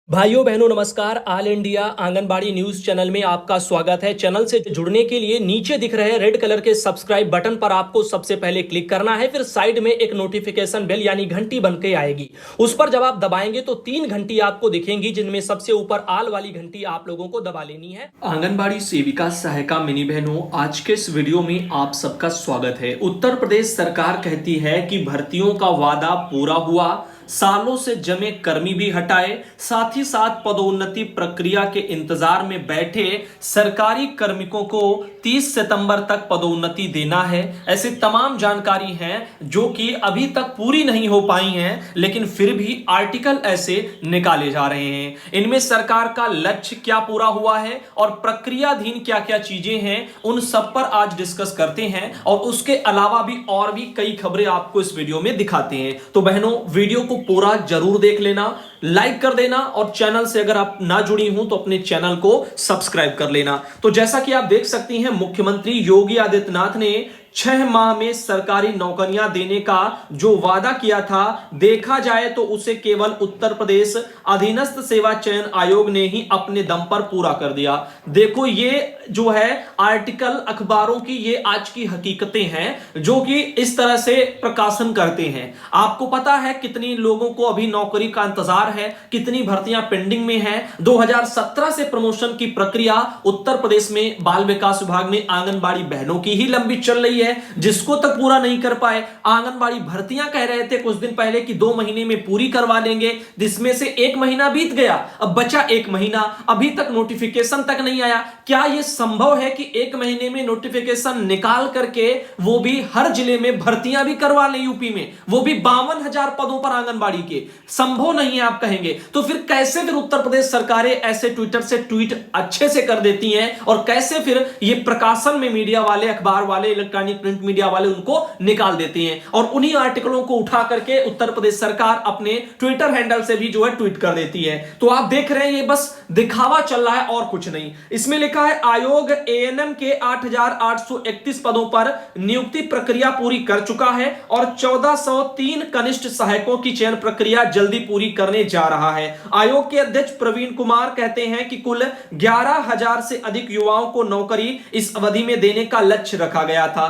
भाइयों बहनों नमस्कार। All India anganwadi news channel में आपका स्वागत है। चैनल से जुड़ने के लिए नीचे दिख रहे रेड कलर के सब्सक्राइब बटन पर आपको सबसे पहले क्लिक करना है। फिर साइड में एक नोटिफिकेशन बेल यानी घंटी बन के आएगी, उस पर जब आप दबाएंगे तो 3 घंटी आपको दिखेंगी, जिनमें सबसे ऊपर आल वाली घंटी आप लोगों को दबा लेनी है। आंगनबाड़ी सेविका सहायिका मिनी बहनों, आज के इस वीडियो में आप सबका स्वागत है। उत्तर प्रदेश सरकार कहती है कि भर्तियों का वादा पूरा हुआ, सालों से जमे कर्मी भी हटाए, साथ ही साथ पदोन्नति प्रक्रिया के इंतजार में बैठे सरकारी कार्मिकों को 30 सितंबर तक पदोन्नति देना है। ऐसी तमाम जानकारी हैं जो कि अभी तक पूरी नहीं हो पाई हैं, लेकिन फिर भी आर्टिकल ऐसे निकाले जा रहे हैं। इनमें सरकार का लक्ष्य क्या पूरा हुआ है और प्रक्रियाधीन क्या क्या चीजें हैं, उन सब पर आज डिस्कस करते हैं और उसके अलावा भी और भी कई खबरें आपको इस वीडियो में दिखाते हैं। तो बहनों, वीडियो को पूरा जरूर देख लेना, लाइक कर देना और चैनल से अगर आप ना जुड़ी हो तो अपने चैनल को सब्सक्राइब कर लेना। तो जैसा कि आप देख सकती हैं, मुख्यमंत्री योगी आदित्यनाथ ने 6 माह में सरकारी नौकरियां देने का जो वादा किया था, देखा जाए तो उसे केवल उत्तर प्रदेश अधीनस्थ सेवा चयन आयोग ने ही अपने दम पर पूरा कर दिया। देखो, ये जो है आर्टिकल अखबारों की ये आज की हकीकतें हैं जो कि इस तरह से प्रकाशन करते हैं। आपको पता है कितनी लोगों को अभी नौकरी का इंतजार है, कितनी भर्तियां पेंडिंग में हैं। 2017 से प्रमोशन की प्रक्रिया उत्तर प्रदेश में बाल विकास विभाग में आंगनबाड़ी बहनों की ही लंबी चल रही है, जिसको तक पूरा नहीं कर पाए। आंगनबाड़ी भर्तियां कह रहे थे कुछ दिन पहले कि 2 महीने में पूरी करवा लेंगे, जिसमें से 1 महीना बीत गया, अब बचा 1 महीना, अभी तक नोटिफिकेशन तक नहीं आया। क्या यह संभव है कि 1 महीने में नोटिफिकेशन निकाल करके वो भी हर जिले में भर्तियां भी करवा लें? यूपी में वो भी 52,000 पदों पर आंगनबाड़ी के? संभव नहीं है आप कहेंगे। तो फिर कैसे फिर उत्तर प्रदेश सरकारें ऐसे ट्विटर से ट्वीट अच्छे से कर देती हैं और कैसे फिर ये प्रकाशन में मीडिया वाले, अखबार वाले, इलेक्ट्रॉनिक प्रिंट मीडिया वाले उनको निकाल देते हैं और उन्हीं आर्टिकलों को उठा करके उत्तर प्रदेश सरकार अपने ट्विटर हैंडल से भी जो है ट्वीट कर देती है। तो आप देख रहे हैं ये बस दिखावा चल रहा है और कुछ नहीं। इसमें लिखा है आयोग एएनएम के 8,831 पदों पर नियुक्ति प्रक्रिया पूरी कर चुका है और 1403 कनिष्ठ सहायकों की चयन प्रक्रिया जल्दी पूरी करने जा रहा है। आयोग के अध्यक्ष प्रवीण कुमार कहते हैं कि कुल 11,000 से अधिक युवाओं को नौकरी इस अवधि में देने का लक्ष्य रखा गया था।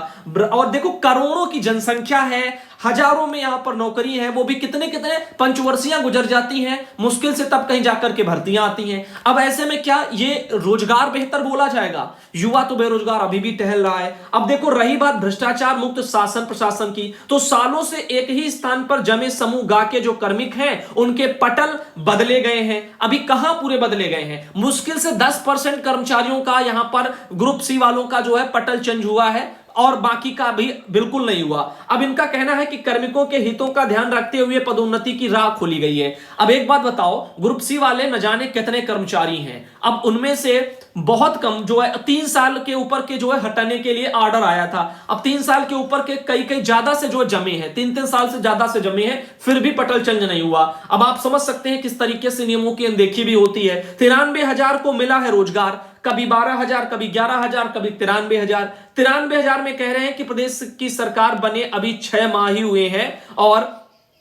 और देखो, करोड़ों की जनसंख्या है, हजारों में यहां पर नौकरी है, वो भी कितने कितने पंचवर्षियां गुजर जाती हैं, मुश्किल से तब कहीं जाकर के भर्तियां आती हैं। अब ऐसे में क्या ये रोजगार बेहतर बोला जाएगा? युवा तो बेरोजगार अभी भी टहल रहा है। अब देखो, रही बात भ्रष्टाचार मुक्त शासन प्रशासन की, तो सालों से एक ही स्थान पर जमे समूह गा के जो कार्मिक हैं, उनके पटल बदले गए हैं। अभी कहां पूरे बदले गए हैं? मुश्किल से 10% कर्मचारियों का यहां पर ग्रुप सी वालों का जो है पटल चेंज हुआ है और बाकी का भी बिल्कुल नहीं हुआ। अब इनका कहना है कि कार्मिकों के हितों का ध्यान रखते हुए पदोन्नति की राह खोली गई है। अब एक बात बताओ, ग्रुप सी वाले न जाने कितने कर्मचारी हैं, अब उनमें से बहुत कम जो है 3 साल के ऊपर के जो है हटाने के लिए ऑर्डर आया था। अब 3 साल के ऊपर के कई ज्यादा से जो जमे हैं, 3 साल से ज्यादा से जमे हैं, फिर भी पटल चेंज नहीं हुआ। अब आप समझ सकते हैं किस तरीके से नियमों की अनदेखी भी होती है। 93,000 को मिला है रोजगार, कभी 12,000, कभी 11,000, कभी 93,000। 93,000 में कह रहे हैं कि प्रदेश की सरकार बने अभी 6 माह ही हुए हैं और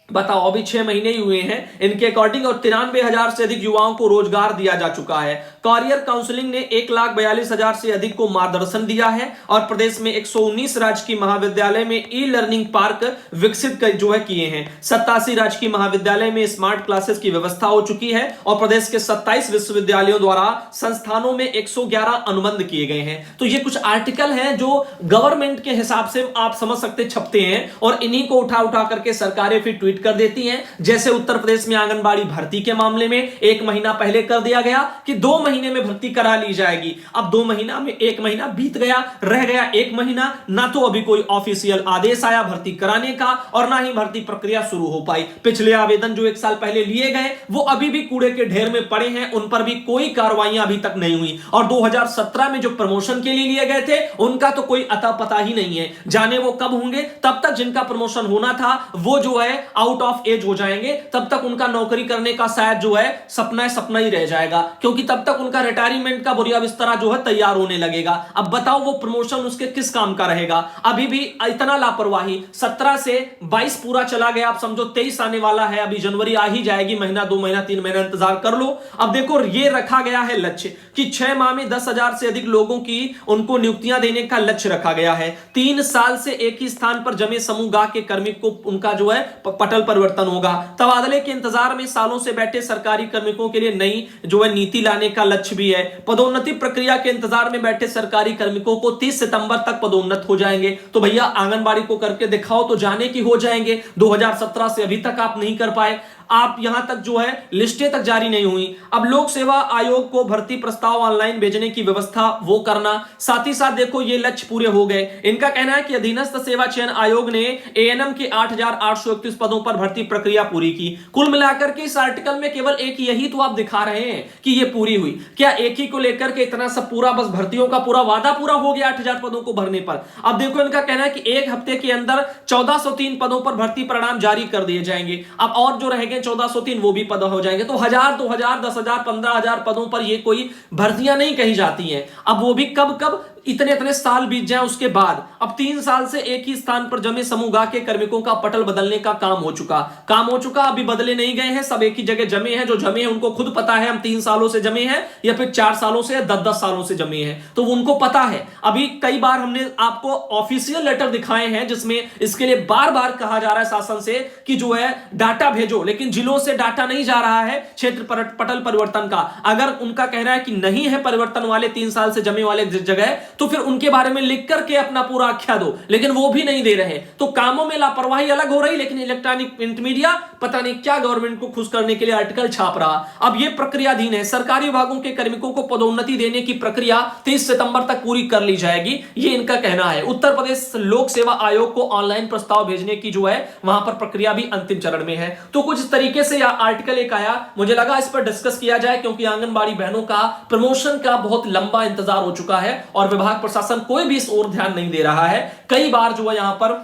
बताओ अभी 6 महीने ही हुए हैं इनके अकॉर्डिंग, और 93,000 से अधिक युवाओं को रोजगार दिया जा चुका है। करियर काउंसलिंग ने 1,42,000 से अधिक को मार्गदर्शन दिया है और प्रदेश में 119 राजकीय महाविद्यालय में ई लर्निंग पार्क विकसित जो है किए हैं। 87 राजकीय महाविद्यालय में स्मार्ट क्लासेस की व्यवस्था हो चुकी है और प्रदेश के 27 विश्वविद्यालयों द्वारा संस्थानों में 111 अनुबंध किए गए हैं। तो ये कुछ आर्टिकल हैं जो गवर्नमेंट के हिसाब से आप समझ सकते छपते हैं और इन्हीं को उठा करके सरकारें फिर ट्वीट कर देती हैं। जैसे उत्तर प्रदेश में आंगनबाड़ी भर्ती के मामले में 1 महीना पहले कर दिया गया कि 2 महीने में भर्ती करा ली जाएगी। अब 2 महीना में 1 महीना बीत गया, रह गया 1 महीना, ना तो अभी कोई ऑफिशियल आदेश आया भर्ती कराने का और ना ही भर्ती प्रक्रिया शुरू हो पाई। पिछले आवेदन जो 1 साल पहले लिए गए वो अभी भी कूड़े के ढेर में पड़े हैं, उन पर भी कोई कार्रवाइयां अभी तक नहीं हुई। और 2017 में जो प्रमोशन के लिए लिए गए थे उनका तो कोई अता पता ही नहीं है, जाने वो कब होंगे। तब तक जिनका प्रमोशन होना था वो जो है आउट ऑफ एज हो जाएंगे तब तक उनका नौकरी करने का शायद जो है सपना ही रह जाएगा, क्योंकि तब तक उनका रिटायरमेंट का बुरिया बिस्तरा जो है तैयार होने लगेगा। अब बताओ वो प्रमोशन उसके किस काम का रहेगा। अभी भी इतना लापरवाही, 17 से 22 पूरा चला गया, आप समझो 23 आने वाला है, अभी जनवरी आ ही जाएगी, महीना 2 महीना 3 महीना इंतजार कर लो। अब देखो ये रखा गया है लक्ष्य कि 6 माह में 10,000 से अधिक लोगों की उनको नियुक्तियां देने का लक्ष्य रखा गया है। 3 साल से एक ही स्थान पर जमे समूह गा के कार्मिक को उनका जो है पटल परिवर्तन होगा। तबादले के इंतजार में सालों से बैठे सरकारी कार्मिकों के लिए नई जो है नीति लाने का लक्ष्य भी है। पदोन्नति प्रक्रिया के इंतजार में बैठे सरकारी कार्मिकों को 30 सितंबर तक पदोन्नत हो जाएंगे। तो भैया आंगनबाड़ी को करके दिखाओ तो जाने की हो जाएंगे। 2017 से अभी तक आप नहीं कर पाए, आप यहां तक जो है लिस्टें तक जारी नहीं हुई। अब लोक सेवा आयोग को भर्ती प्रस्ताव ऑनलाइन भेजने की व्यवस्था वो करना, साथ ही साथ देखो ये लक्ष्य पूरे हो गए। इनका कहना है कि अधीनस्थ सेवा चयन आयोग ने एएनएम के 8,831 पदों पर भर्ती प्रक्रिया पूरी की। कुल मिलाकर के इस आर्टिकल में केवल एक यही तो आप दिखा रहे हैं कि ये पूरी हुई। क्या एक ही को लेकर के इतना सब पूरा बस भर्तियों का पूरा वादा पूरा हो गया 8,000 पदों को भरने पर? अब देखो इनका कहना है कि एक हफ्ते के अंदर 1,403 पदों पर भर्ती परिणाम जारी कर दिए जाएंगे। अब और जो रहेंगे 1,403 वो भी पद हो जाएंगे। तो 1,000, 2,000, 10,000, 15,000 पदों पर ये कोई भर्तियां नहीं कही जाती हैं। अब वो भी कब कब इतने साल बीत जाए उसके बाद। अब 3 साल से एक ही स्थान पर जमे समूह के कार्मिकों का पटल बदलने का काम हो चुका। अभी बदले नहीं गए हैं, सब एक ही जगह जमे हैं। जो जमे हैं उनको खुद पता है हम 3 सालों से जमे हैं या फिर 4 सालों से या 10-10 सालों से जमे हैं, तो उनको पता है। अभी कई बार हमने आपको ऑफिशियल लेटर दिखाए हैं जिसमें इसके लिए बार बार कहा जा रहा है शासन से कि जो है डाटा भेजो, लेकिन जिलों से डाटा नहीं जा रहा है क्षेत्र पटल परिवर्तन का। अगर उनका कहना है कि नहीं है परिवर्तन वाले 3 साल से जमे वाले जगह, तो फिर उनके बारे में लिख करके अपना पूरा आख्या दो, लेकिन वो भी नहीं दे रहे। तो कामों में लापरवाही अलग हो रही, लेकिन इलेक्ट्रॉनिक प्रिंट मीडिया पता नहीं क्या गवर्नमेंट को खुश करने के लिए आर्टिकल छाप रहा। अब ये प्रक्रियाधीन है। सरकारी विभागों के कार्मिकों को पदोन्नति देने की प्रक्रिया 30 सितंबर तक पूरी कर ली जाएगी, ये इनका कहना है। उत्तर प्रदेश लोक सेवा आयोग को ऑनलाइन प्रस्ताव भेजने की जो है वहां पर प्रक्रिया भी अंतिम चरण में है। तो कुछ तरीके से यह आर्टिकल एक आया, मुझे लगा इस पर डिस्कस किया जाए, क्योंकि आंगनबाड़ी बहनों का प्रमोशन का बहुत लंबा इंतजार हो चुका है और विभाग प्रशासन कोई भी इस ओर ध्यान नहीं दे रहा है। कई बार जो है यहां पर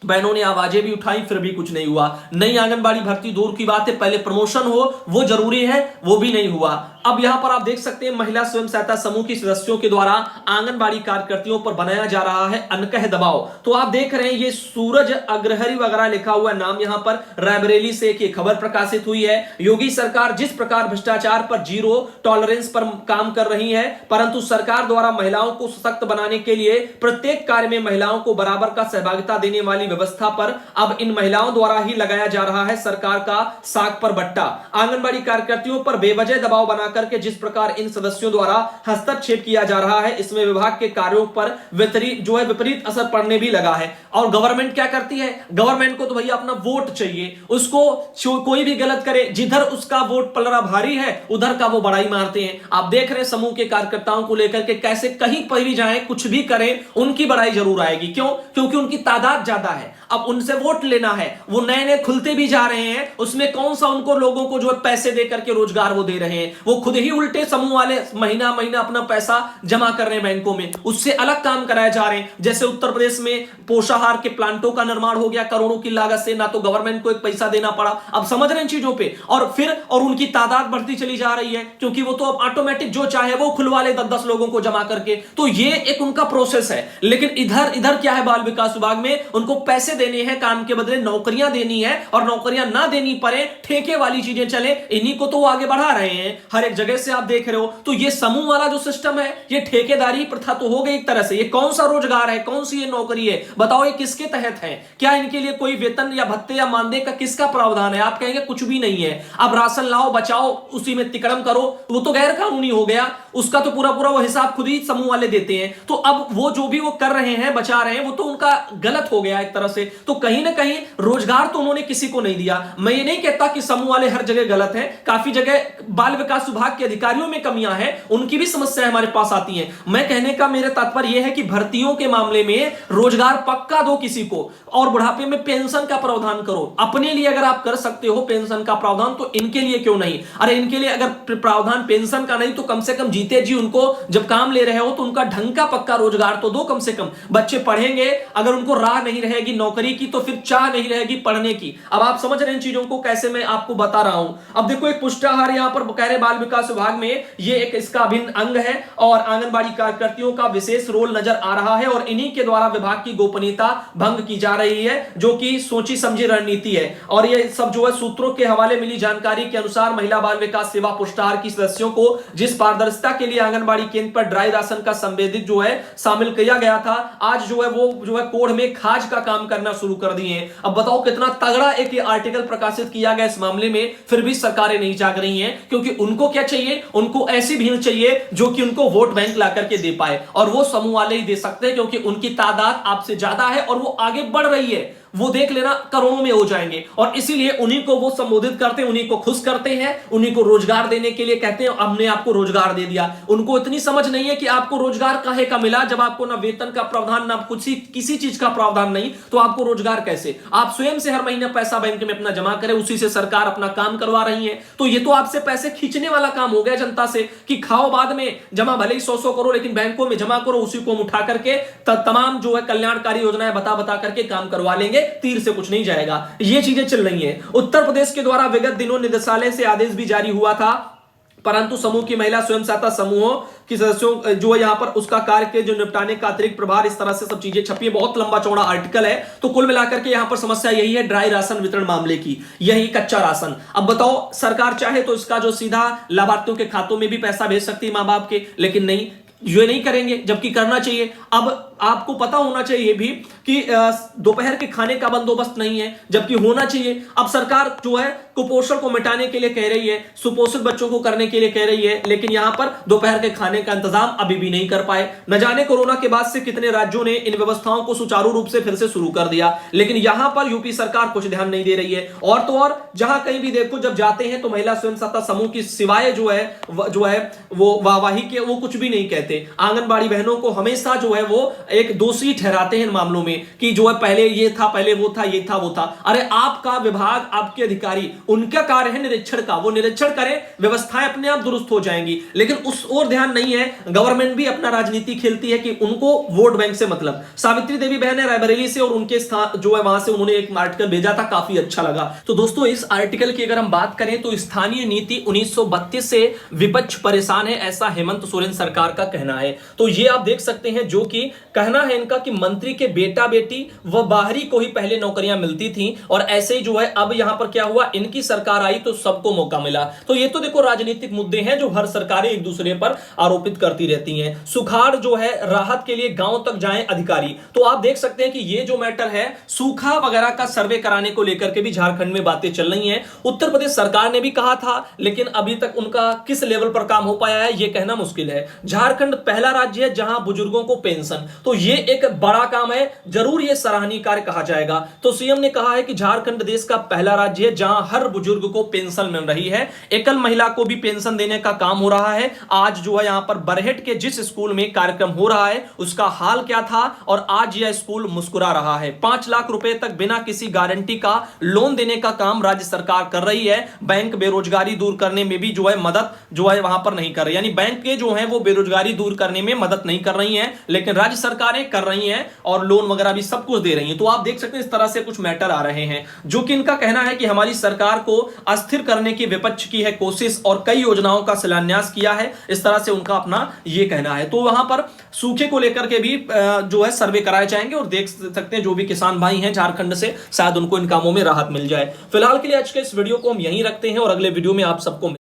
बहनों ने आवाजें भी उठाई, फिर भी कुछ नहीं हुआ। नई आंगनबाड़ी भर्ती दूर की बात है, पहले प्रमोशन हो वो जरूरी है, वो भी नहीं हुआ। अब यहां पर आप देख सकते हैं महिला स्वयं सहायता समूह की सदस्यों के द्वारा आंगनबाड़ी कार्यकर्तियों पर बनाया जा रहा है अनकह दबाव। तो आप देख रहे हैं ये सूरज अग्रहरी वगैरह लिखा हुआ नाम यहां पर रायबरेली से एक खबर प्रकाशित हुई है। योगी सरकार जिस प्रकार भ्रष्टाचार पर जीरो टॉलरेंस पर काम कर रही है, परंतु सरकार द्वारा महिलाओं को सशक्त बनाने के लिए प्रत्येक कार्य में महिलाओं को बराबर का सहभागिता देने वाली व्यवस्था पर अब इन महिलाओं द्वारा ही लगाया जा रहा है सरकार का साग पर बट्टा। आंगनबाड़ी कार्यकर्तियों पर बेवजह दबाव बनाकर के जिस प्रकार इन सदस्यों द्वारा हस्तक्षेप किया जा रहा है, इसमें विभाग के कार्यों पर विपरीत असर पड़ने भी लगा है। और गवर्नमेंट क्या करती है? गवर्नमेंट को तो भैया अपना वोट चाहिए, उसको कोई भी गलत करे, जिधर उसका वोट पलड़ा भारी है उधर का वो बड़ाई मारते हैं। आप देख रहे हैं समूह के कार्यकर्ताओं को लेकर के कैसे कहीं पर भी जाएं, कुछ भी करें, उनकी बड़ाई जरूर आएगी। क्यों? क्योंकि उनकी तादाद ज्यादा है। अब उनसे वोट लेना है, वो नए नए खुलते भी जा रहे हैं, उसमें कौन सा उनको लोगों को जो है पैसे दे करके रोजगार वो दे रहे हैं। वो खुद ही उल्टे समूह वाले महीना महीना अपना पैसा जमा कर रहे हैं बैंकों में, उससे अलग काम कराए जा रहे हैं। जैसे उत्तर प्रदेश में पोषाहार के प्लांटों का निर्माण हो गया करोड़ों की लागत से, ना तो गवर्नमेंट को एक पैसा देना पड़ा। अब समझ रहे हैं चीजों पे, और उनकी तादाद बढ़ती चली जा रही है, क्योंकि वो तो अब ऑटोमेटिक जो चाहे वो खुलवा ले 10-10 लोगों को जमा करके। तो ये एक उनका प्रोसेस है। लेकिन इधर क्या है, बाल विकास विभाग में उनको पैसे देने हैं, काम के बदले नौकरियां देनी है, और नौकरियां ना देनी पड़े, ठेके वाली चीजें चले, इन्हीं को तो वो आगे बढ़ा रहे हैं हर एक जगह से आप देख रहे हो। तो ये समूह वाला जो सिस्टम है, ये ठेकेदारी प्रथा तो हो गई एक तरह से। ये कौन सा रोजगार है, कौन सी ये नौकरी है, बताओ ये किसके तहत है? क्या इनके लिए कोई वेतन या भत्ते या मानदेय का किसका प्रावधान है? आप कहेंगे कुछ भी नहीं है। अब राशन लाओ, बचाओ, उसी में तिकड़म करो, वो तो गैर कानूनी हो गया, उसका तो पूरा वो हिसाब खुद ही समूह वाले देते हैं। तो अब वो जो भी वो कर रहे हैं, बचा रहे हैं, वो तो उनका गलत हो गया एक तरह से। तो कहीं ना कहीं रोजगार तो उन्होंने किसी को नहीं दिया। मैं ये नहीं कहता कि समूह वाले हर जगह गलत है, काफी जगह बाल विकास विभाग के अधिकारियों में कमियां हैं, उनकी भी समस्याएं हमारे पास आती हैं। मैं कहने का मेरा तात्पर्य यह है कि भर्तियों के मामले में रोजगार पक्का दो किसी को, और बुढ़ापे में पेंशन का प्रावधान करो। अपने लिए अगर आप कर सकते हो पेंशन का प्रावधान, तो इनके लिए क्यों नहीं? अरे इनके लिए अगर प्रावधान पेंशन का नहीं तो कम से कम जीते जी उनको जब काम ले रहे हो तो उनका ढंग का पक्का रोजगार तो दो। कम से कम बच्चे पढ़ेंगे, अगर उनको राह नहीं रहेगी नौकरी की तो फिर चाह नहीं रहेगी पढ़ने की। अब आप समझ रहे हैं इन चीजों को कैसे मैं आपको बता रहा हूं। अब देखो एक पुष्टाहार यहां पर कह रहे बाल विकास विभाग में ये एक इसका अभिन्न अंग है और आंगनबाड़ी कार्यकर्तियों का विशेष रोल नजर आ रहा है, और इन्हीं के द्वारा विभाग की गोपनीयता भंग की जा रही है, जो कि सोची समझी रणनीति है। और ये सब जो है सूत्रों के हवाले मिली जानकारी के अनुसार महिला बाल विकास सेवा पुष्टाहार की सदस्यों को जिस पारदर्शिता के लिए आंगनबाड़ी केंद्र पर ड्राई राशन का संवेदित जो है शामिल किया गया था, आज जो है वो जो है कोढ़ में खाज का काम करना शुरू कर दिए। अब बताओ कितना तगड़ा एक आर्टिकल प्रकाशित किया गया इस मामले में, फिर भी सरकारें नहीं जाग रही हैं, क्योंकि उनको क्या चाहिए? उनको ऐसी भीड़ चाहिए जो कि उनको वोट बैंक ला करके दे पाए, और वो समूह वाले ही दे सकते हैं, क्योंकि उनकी तादाद आपसे ज्यादा है और वो आगे बढ़ रही है। वो देख लेना करोड़ों में हो जाएंगे, और इसीलिए उन्हीं को वो संबोधित करते हैं, उन्हीं को खुश करते हैं, उन्हीं को रोजगार देने के लिए कहते हैं हमने आपको रोजगार दे दिया। उनको इतनी समझ नहीं है कि आपको रोजगार काहे का मिला, जब आपको ना वेतन का प्रावधान ना कुछ किसी चीज का प्रावधान नहीं, तो आपको रोजगार कैसे? आप स्वयं से हर महीने पैसा बैंक में अपना जमा करें, उसी से सरकार अपना काम करवा रही है। तो ये तो आपसे पैसे खींचने वाला काम हो गया जनता से, कि खाओ बाद में, जमा भले ही 100-100 करो लेकिन बैंकों में जमा करो, उसी को हम उठा करके तमाम जो है कल्याणकारी योजनाएं बता बता करके काम करवा लेंगे, तीर से कुछ नहीं जाएगा। ये चीजें चल रही हैं। उत्तर प्रदेश के द्वारा विगत दिनों निदेशालय से आदेश भी जारी हुआ था, परंतु समूह की महिला स्वयं सहायता समूहों की सदस्यों जो है यहां पर उसका कार्य के जो निपटाने का अतिरिक्त प्रभार, इस तरह से सब चीजें छपी है। बहुत लंबा चौड़ा आर्टिकल है। तो कुल मिलाकर के यहां पर समस्या यही है ड्राई राशन वितरण मामले की, यही कच्चा राशन। अब बताओ सरकार चाहे तो इसका जो सीधा लाभार्थियों के खातों में भी पैसा भेज सकती है मां बाप के, लेकिन नहीं, ये नहीं करेंगे, जबकि करना चाहिए। अब आपको पता होना चाहिए भी कि दोपहर के खाने का बंदोबस्त नहीं है, जबकि होना चाहिए। अब सरकार जो है कुपोषण को मिटाने के लिए कह रही है, सुपोषित बच्चों को करने के लिए कह रही है, लेकिन यहां पर दोपहर के खाने का इंतजाम अभी भी नहीं कर पाए। न जाने कोरोना के बाद से कितने राज्यों ने इन व्यवस्थाओं को सुचारू रूप से फिर से शुरू कर दिया, लेकिन यहां पर यूपी सरकार कुछ ध्यान नहीं दे रही है। और तो और जहां कहीं भी देखो, जब जाते हैं तो महिला स्वयं सहायता समूह की सिवाय जो है वो वाहवाही के वो कुछ भी नहीं कहते। आंगनबाड़ी बहनों को हमेशा जो है वो एक दोषी ठहराते हैं इन मामलों में, कि जो है पहले ये था, पहले वो था, ये था, वो था। अरे आपका विभाग, आपके अधिकारी, उनका कार्य है निरीक्षण का, वो निरीक्षण करें, व्यवस्थाएं अपने आप दुरुस्त हो जाएंगी। लेकिन उस ओर ध्यान नहीं है। गवर्नमेंट भी अपना राजनीति खेलती है कि उनको वोट बैंक से मतलब। सावित्री देवी बहन है रायबरेली से, और उनके स्थान जो है वहां से उन्होंने एक आर्टिकल भेजा था, काफी अच्छा लगा। तो दोस्तों इस आर्टिकल की अगर हम बात करें तो स्थानीय नीति 1932 से विपक्ष परेशान है, ऐसा हेमंत सोरेन सरकार का कहना है। तो ये आप देख सकते हैं, जो कि कहना है इनका कि मंत्री के बेटा बेटी व बाहरी को ही पहले नौकरियां मिलती थी, और ऐसे ही जो है अब यहां पर क्या हुआ, इनकी सरकार आई तो सबको मौका मिला। तो ये तो देखो राजनीतिक मुद्दे हैं जो हर सरकारें एक दूसरे पर आरोपित करती रहती हैं। सुखाड़ जो है राहत के लिए गांव तक जाएं अधिकारी। तो आप देख सकते हैं कि ये जो मैटर है, सूखा वगैरह का सर्वे कराने को लेकर के भी झारखंड में बातें चल रही हैं। उत्तर प्रदेश सरकार ने भी कहा था, लेकिन अभी तक उनका किस लेवल पर काम हो पाया है ये कहना मुश्किल है। झारखंड पहला राज्य है जहां बुजुर्गों को पेंशन, तो ये एक बड़ा काम है, जरूर ये सराहनीय कार्य कहा जाएगा। तो सीएम ने कहा है कि झारखंड देश का पहला राज्य है जहां हर बुजुर्ग को पेंशन मिल रही है। एकल महिला को भी पेंशन देने का काम हो रहा है। आज जो है यहां पर बरहेट के जिस स्कूल में कार्यक्रम हो रहा है उसका हाल क्या था, और आज यह स्कूल मुस्कुरा रहा है। 5 लाख रुपए तक बिना किसी गारंटी का लोन देने का काम राज्य सरकार कर रही है। बैंक बेरोजगारी दूर करने में भी जो है मदद जो है वहां पर नहीं कर रही, यानी बैंक के जो है वो बेरोजगारी दूर करने में मदद नहीं कर रही हैं, लेकिन राज्य सरकारें कर रही हैं और लोन वगैरह भी सब कुछ दे रही हैं। तो आप देख सकते हैं इस तरह से कुछ मैटर आ रहे हैं, जो कि इनका कहना है कि हमारी सरकार को अस्थिर करने की विपक्ष की है कोशिश, और कई योजनाओं का शिलान्यास किया है, इस तरह से उनका अपना ये कहना है। तो वहां पर सूखे को लेकर के भी जो है सर्वे कराए जाएंगे, और देख सकते हैं जो भी किसान भाई हैं झारखंड से, शायद उनको इन कामों में राहत मिल जाए। फिलहाल के लिए आज के इस वीडियो को हम यहीं रखते हैं, और अगले वीडियो में आप सबको